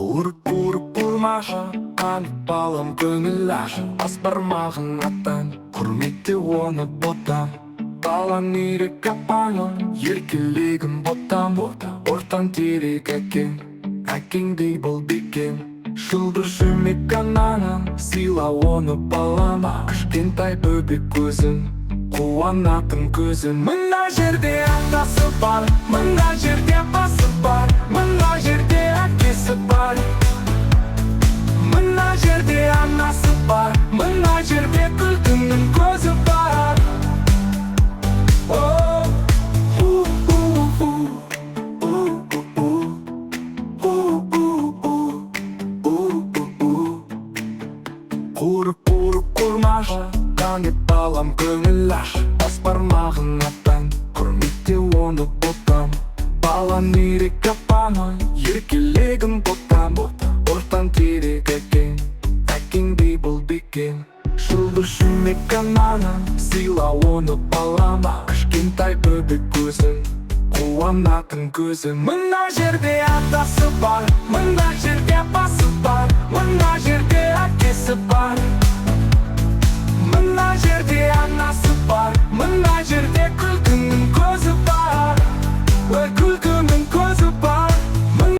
Қуырып қурмашы, қанып балам көңіл ашы. Бас бармағын аттан, құрметте оны ботам. Балам ерек апаңын, еркелегін ботам. Ортан терек әкең, әкеңдей бол бекем. Жұлдыз жүрмек анаңын, сыйла оны балама. Кішкентай бөбек көзін, қуанатын көзін. Мына жерде атасы бар, мына жерде басы бар, мына жерде әкесі бар. Мына жерде анасы бар, мына жерде күлкінің көзі бар. Қуырып қурмашы, қанет балам көңіл аш. Бас бармағын аттан, құрметте оны ботам. Балам ерек апаңын, еркелегін ботам. Ортан терек әкең, әкеңдей бол бекем. Жұлдыз жүрмек анаңын, сыйла оны балама. Кішкентай бөбек көзін, қуанатын көзін. Мына жерде атасы